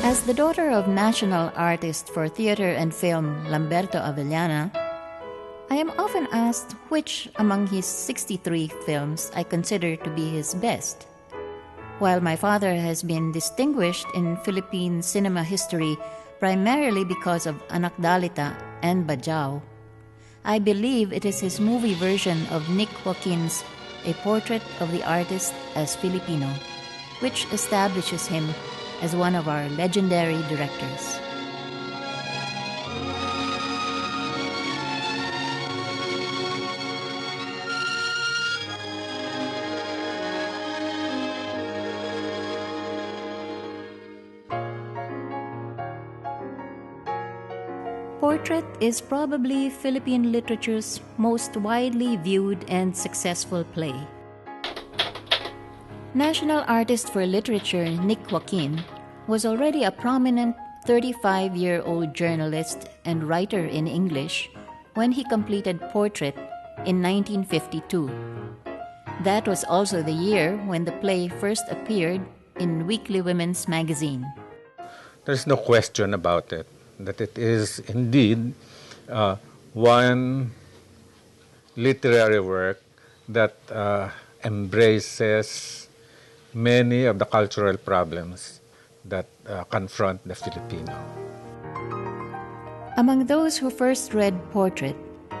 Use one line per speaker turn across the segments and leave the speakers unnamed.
As the daughter of National Artist for Theater and Film Lamberto Avellana, I am often asked which among his 63 films I consider to be his best. While my father has been distinguished in Philippine cinema history primarily because of Anak Dalita and Bajau, I believe it is his movie version of Nick Joaquin's A Portrait of the Artist as Filipino, which establishes him as one of our legendary directors. Portrait is probably Philippine literature's most widely viewed and successful play. National Artist for Literature Nick Joaquin was already a prominent 35-year-old journalist and writer in English when he completed Portrait in 1952. That was also the year when the play first appeared in Weekly Women's Magazine.
There's no question about it, that it is indeed one literary work that embraces many of the cultural problems that confront the Filipino.
Among those who first read Portrait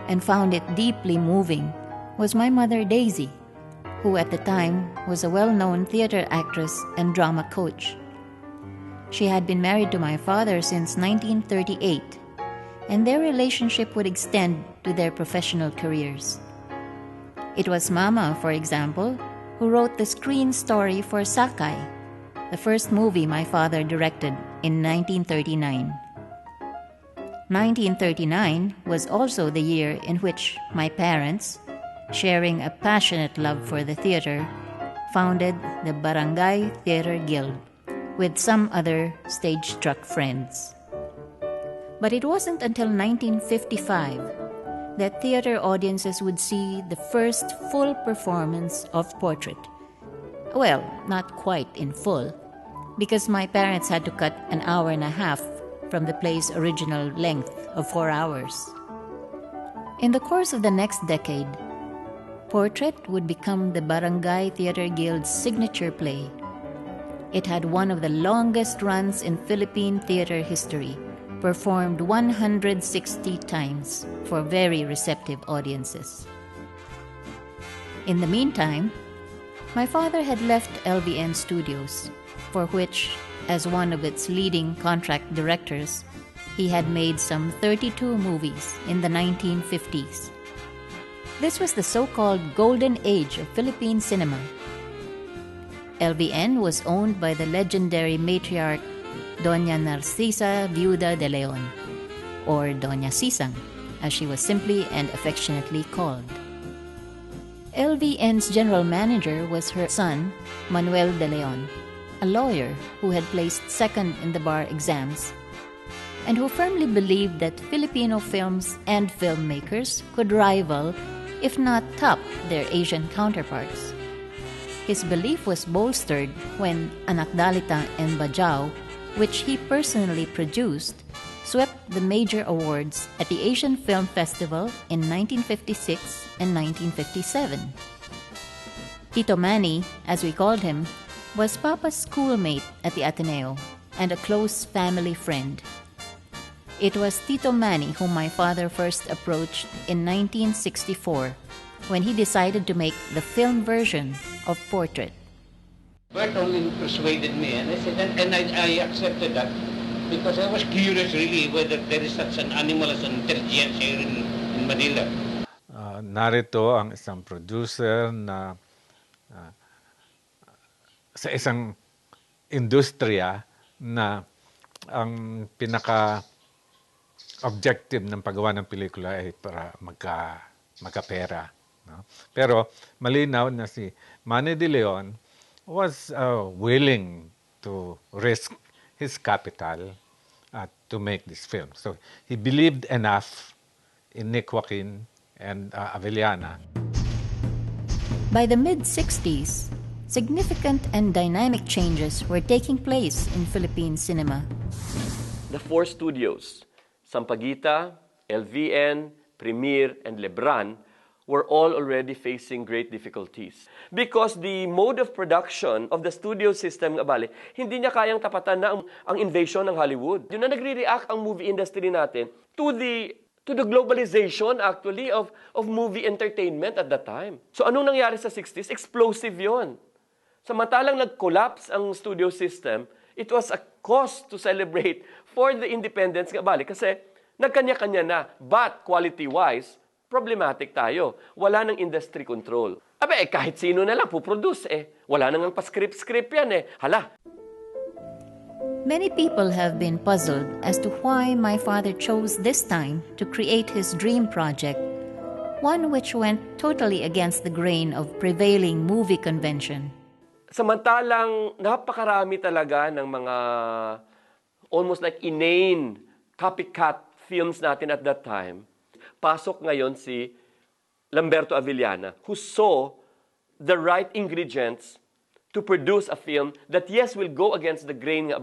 and found it deeply moving was my mother Daisy, who at the time was a well-known theater actress and drama coach. She had been married to my father since 1938, and their relationship would extend to their professional careers. It was Mama, for example, who wrote the screen story for Sakay, the first movie my father directed in 1939. 1939 was also the year in which my parents, sharing a passionate love for the theater, founded the Barangay Theater Guild with some other stage-struck friends. But it wasn't until 1955 that theater audiences would see the first full performance of Portrait. Well, not quite in full, because my parents had to cut an hour and a half from the play's original length of 4 hours. In the course of the next decade, Portrait would become the Barangay Theater Guild's signature play. It had one of the longest runs in Philippine theater history, performed 160 times for very receptive audiences. In the meantime, my father had left LVN Studios, for which, as one of its leading contract directors, he had made some 32 movies in the 1950s. This was the so-called golden age of Philippine cinema. LVN was owned by the legendary matriarch Doña Narcisa Viuda de Leon, or Doña Sisang, as she was simply and affectionately called. LVN's general manager was her son, Manuel de Leon, a lawyer who had placed second in the bar exams and who firmly believed that Filipino films and filmmakers could rival, if not top, their Asian counterparts. His belief was bolstered when Anak Dalita and Bajau, which he personally produced, swept the major awards at the Asian Film Festival in 1956 and 1957. Tito Manny, as we called him, was Papa's schoolmate at the Ateneo and a close family friend. It was Tito Manny whom my father first approached in 1964 when he decided to make the film version of Portrait.
Bert only persuaded me, and I said, and I accepted that because I was curious really whether there is such an animal as an intelligence here in Manila.
Narito ang isang producer na sa isang industriya na ang pinaka-objective ng paggawa ng pelikula ay para magkapera. No? Pero malinaw na si Manny de Leon was willing to risk his capital to make this film. So he believed enough in Nick Joaquin and Avellana.
By the mid-60s, significant and dynamic changes were taking place in Philippine cinema.
The four studios, Sampaguita, LVN, Premier, and Lebran, were all already facing great difficulties. Because the mode of production of the studio system, hindi niya kayang tapatan na ang invasion ng Hollywood. Yun na nagre-react ang movie industry natin to the globalization actually of movie entertainment at that time. So anong nangyari sa 60s? Explosive yon. Samantalang nag-collapse ang studio system, it was a cause to celebrate for the independence kasi nagkanya-kanya na. But quality-wise, problematic tayo. Wala nang industry control. Kahit sino na lang puproduce Wala nang pa-script yan Hala.
Many people have been puzzled as to why my father chose this time to create his dream project, one which went totally against the grain of prevailing movie convention.
Samantalang napakarami talaga ng mga almost like inane copycat films natin at that time, pasok ngayon si Lamberto Avellana, who saw the right ingredients to produce a film that, yes, will go against the grain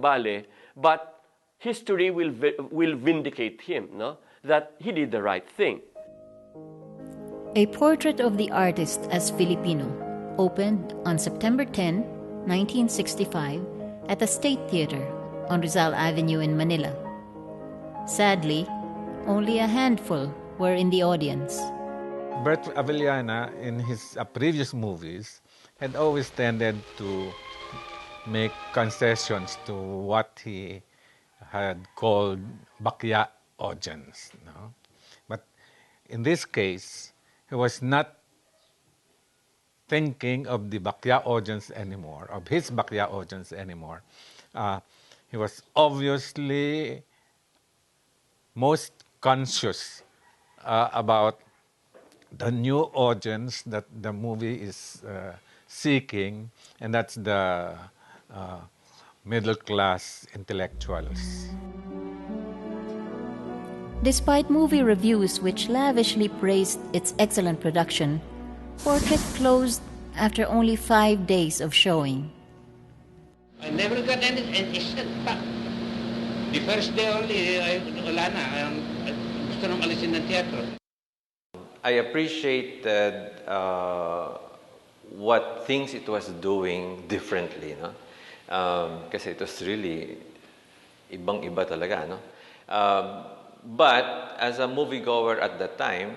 but history will vindicate him, that he did the right thing.
A Portrait of the Artist as Filipino opened on September 10, 1965 at the State Theatre on Rizal Avenue in Manila. Sadly, only a handful were in the audience.
Bert Avellana, in his previous movies, had always tended to make concessions to what he had called bakya audience. But in this case, he was not thinking of the bakya audience anymore, of his bakya audience anymore. He was obviously most conscious about the new audience that the movie is seeking, and that's the middle-class intellectuals.
Despite movie reviews which lavishly praised its excellent production, Portrait closed after only 5 days of showing.
I never got any, and the first day only, wala na, gusto nang alisin ng teatro.
I appreciated what things it was doing differently, kasi it was really ibang-iba talaga, but as a moviegoer at that time,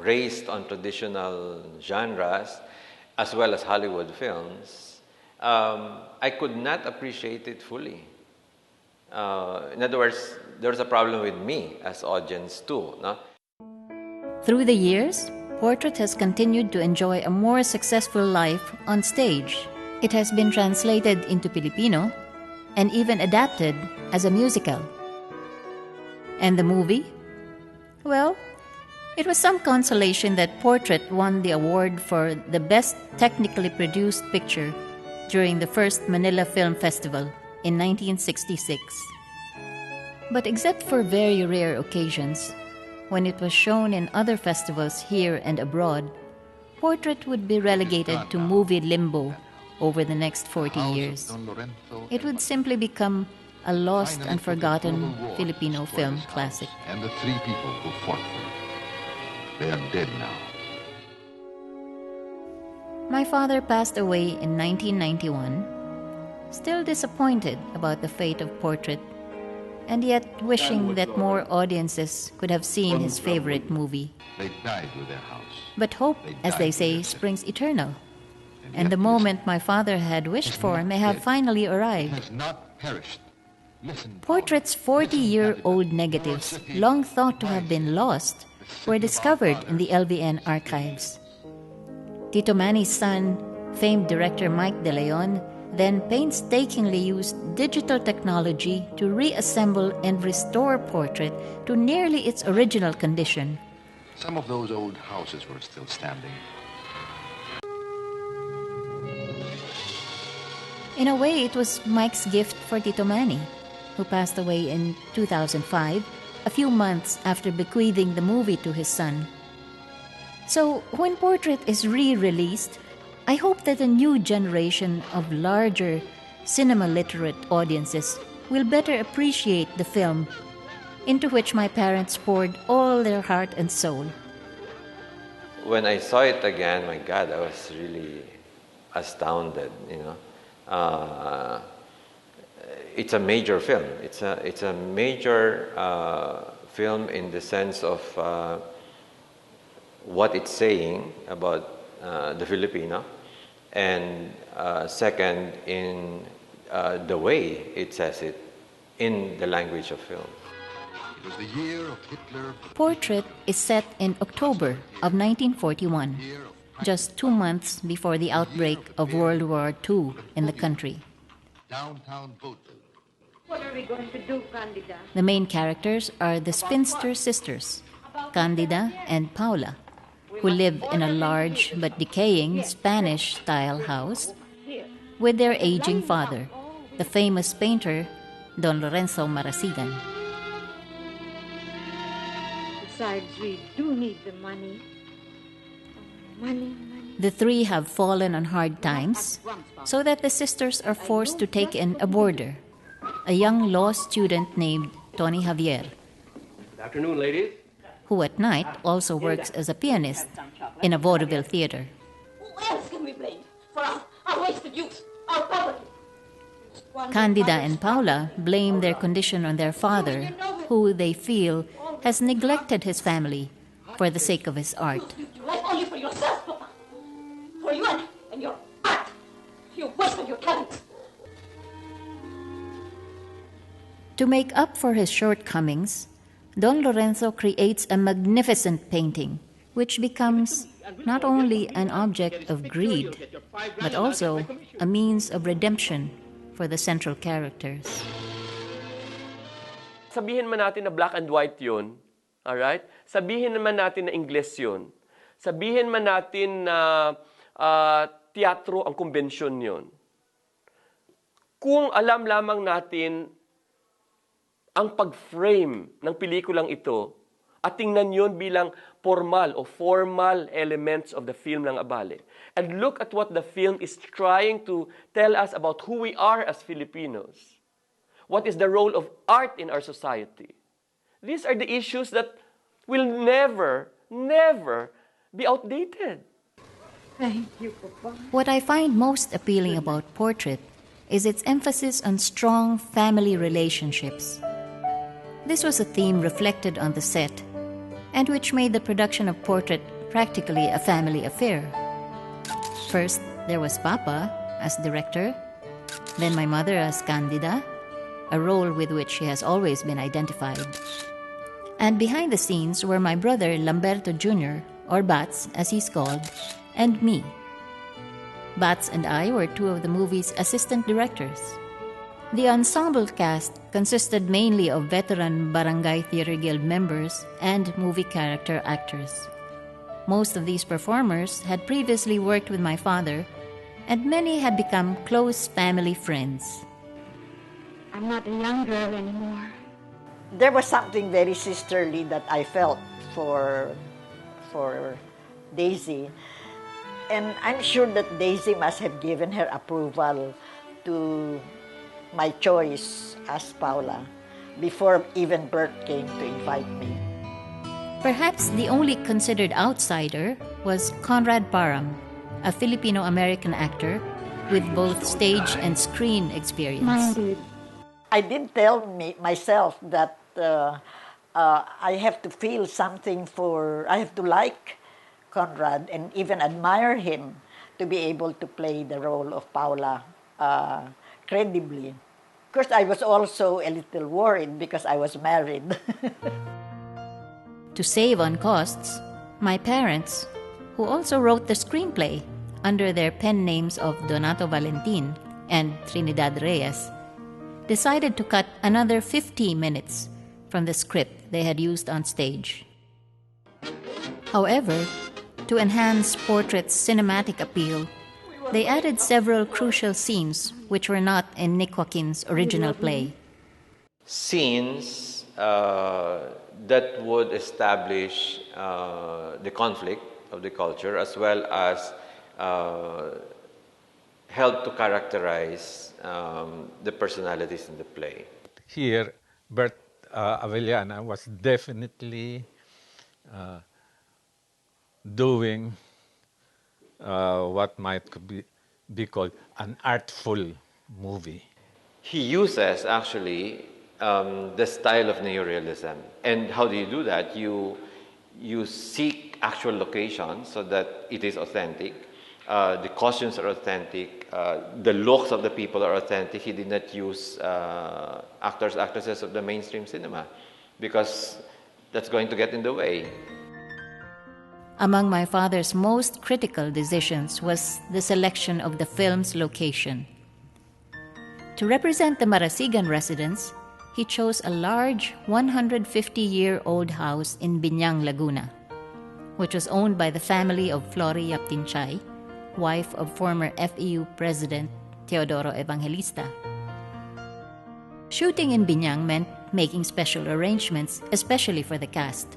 raised on traditional genres as well as Hollywood films, I could not appreciate it fully. In other words, there was a problem with me as audience too.
Through the years, Portrait has continued to enjoy a more successful life on stage. It has been translated into Filipino and even adapted as a musical. And the movie? Well, it was some consolation that Portrait won the award for the Best Technically Produced Picture during the first Manila Film Festival in 1966. But except for very rare occasions, when it was shown in other festivals here and abroad, Portrait would be relegated to movie limbo over the next 40 years. It would simply become a lost and forgotten Filipino film classic.
And the 3 people who fought for it, they are dead now.
My father passed away in 1991, still disappointed about the fate of Portrait, and yet wishing that more audiences could have seen his favorite movie.
They died with their house.
But hope, as they say, springs eternal, and the moment my father had wished for may have finally
It
arrived.
has not perished. Listen,
Portrait's 40-year-old negatives, long thought to have been lost, were discovered in the LVN archives. Tito Manny's son, famed director Mike De Leon, then painstakingly used digital technology to reassemble and restore Portrait to nearly its original condition.
some of those old houses were still standing.
In a way, it was Mike's gift for Tito Manny, who passed away in 2005, a few months after bequeathing the movie to his son. So, when Portrait is re-released, I hope that a new generation of larger cinema-literate audiences will better appreciate the film into which my parents poured all their heart and soul.
When I saw it again, my God, I was really astounded, it's a major film. It's a major film in the sense of what it's saying about the Filipino, and second, in the way it says it in the language of film.
It was the year of Hitler.
Portrait is set in October of 1941, just 2 months before the outbreak of World War II in the country.
Downtown Boat.
What are we going to do, Candida?
The main characters are the spinster sisters, Candida and Paula, who live in a large but decaying Spanish-style house with their aging father, the famous painter Don Lorenzo Marasigan.
Besides, we do need the money. Money.
The three have fallen on hard times, so that the sisters are forced to take in a boarder, a young law student named Tony Javier,
Good afternoon, ladies.
who at night also works as a pianist in a vaudeville theater.
Who else can we blame for our wasted youth, our poverty?
Candida and Paula blame their condition on their father, who they feel has neglected his family for the sake of his art.
You live only for yourself, Papa. For you and your art. You wasted your talent.
To make up for his shortcomings, Don Lorenzo creates a magnificent painting, which becomes not only an object of greed, but also a means of redemption for the central characters.
Sabihin man natin na black and white yun, alright? Sabihin naman natin na Ingles yun. Sabihin man natin na teatro ang konbensyon yun. Kung alam lamang natin ang pag-frame ng pelikulang ito at tingnan yun bilang formal elements of the film ng Abale, and look at what the film is trying to tell us about who we are as Filipinos. What is the role of art in our society? These are the issues that will never be outdated.
Thank you, Papa.
What I find most appealing about Portrait is its emphasis on strong family relationships. This was a theme reflected on the set, and which made the production of Portrait practically a family affair. First, there was Papa as director, then my mother as Candida, a role with which she has always been identified. And behind the scenes were my brother Lamberto Jr., or Bats as he's called, and me. Bats and I were two of the movie's assistant directors. The ensemble cast consisted mainly of veteran Barangay Theater Guild members and movie character actors. Most of these performers had previously worked with my father, and many had become close family friends.
I'm not a young girl anymore.
There was something very sisterly that I felt for Daisy. And I'm sure that Daisy must have given her approval to my choice as Paula before even Bert came to invite me.
Perhaps the only considered outsider was Conrad Parham, a Filipino-American actor with both stage and screen experience.
I did tell myself that I have to feel something I have to like Conrad and even admire him to be able to play the role of Paula credibly. Of course, I was also a little worried because I was married.
To save on costs, my parents, who also wrote the screenplay under their pen names of Donato Valentin and Trinidad Reyes, decided to cut another 50 minutes from the script they had used on stage. However, to enhance Portrait's cinematic appeal, they added several crucial scenes which were not in Nick Joaquin's original play.
Scenes that would establish the conflict of the culture, as well as helped to characterize the personalities in the play.
Here, Bert Avellana was definitely doing what might be called an artful movie.
He uses actually the style of neorealism. And how do you do that? You seek actual locations so that it is authentic. The costumes are authentic. The looks of the people are authentic. He did not use actors, actresses of the mainstream cinema because that's going to get in the way.
Among my father's most critical decisions was the selection of the film's location. To represent the Marasigan residents, he chose a large 150-year-old house in Biñang, Laguna, which was owned by the family of Flori Yaptinchay, wife of former FEU President Teodoro Evangelista. Shooting in Biñang meant making special arrangements, especially for the cast.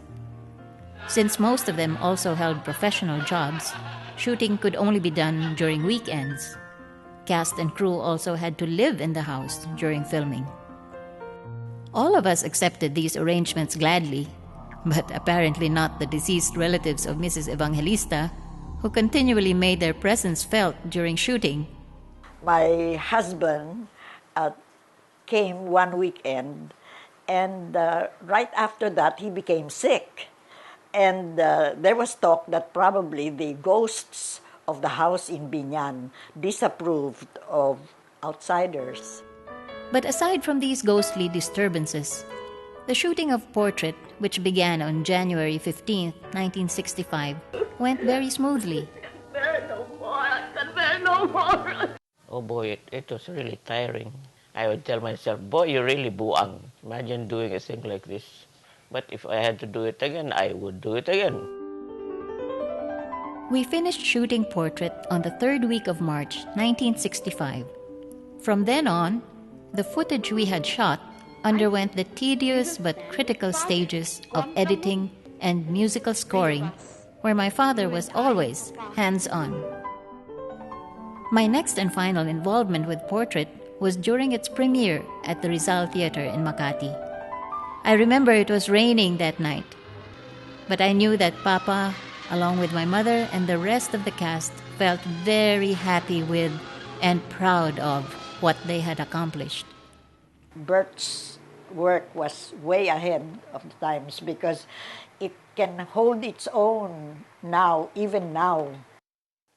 Since most of them also held professional jobs, shooting could only be done during weekends. Cast and crew also had to live in the house during filming. All of us accepted these arrangements gladly, but apparently not the deceased relatives of Mrs. Evangelista, who continually made their presence felt during shooting.
My husband came one weekend, and right after that he became sick. And there was talk that probably the ghosts of the house in Biñan disapproved of outsiders.
But aside from these ghostly disturbances, the shooting of Portrait, which began on January 15, 1965, went very smoothly.
I can bear no more.
Oh boy, it was really tiring. I would tell myself, boy, you're really buang. Imagine doing a thing like this. But if I had to do it again, I would do it again.
We finished shooting Portrait on the third week of March 1965. From then on, the footage we had shot underwent the tedious but critical stages of editing and musical scoring, where my father was always hands-on. My next and final involvement with Portrait was during its premiere at the Rizal Theater in Makati. I remember it was raining that night, but I knew that Papa, along with my mother and the rest of the cast, felt very happy with and proud of what they had accomplished.
Bert's work was way ahead of the times because it can hold its own now, even now.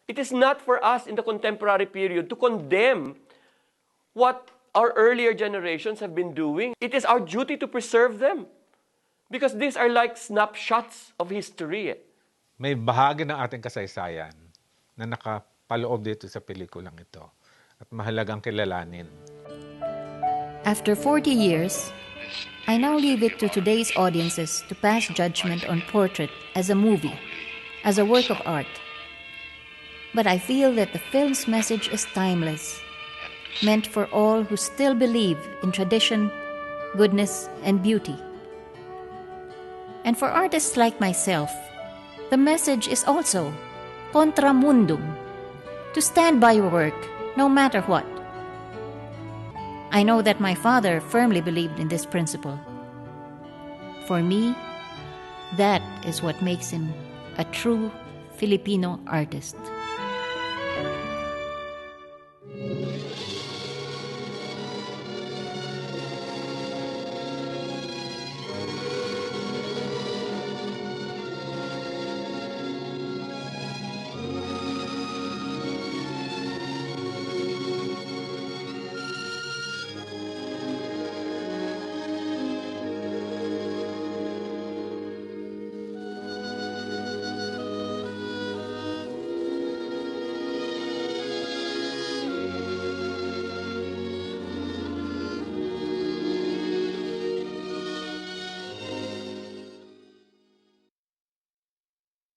It is not for us in the contemporary period to condemn what our earlier generations have been doing. It is our duty to preserve them because these are like snapshots of history.
May bahagi ng ating kasaysayan na nakapaloob dito sa pelikulang ito at mahalagang kilalanin.
After 40 years, I now leave it to today's audiences to pass judgment on Portrait as a movie, as a work of art. But I feel that the film's message is timeless, meant for all who still believe in tradition, goodness, and beauty. And for artists like myself, the message is also contra mundum, to stand by your work no matter what. I know that my father firmly believed in this principle. For me, that is what makes him a true Filipino artist.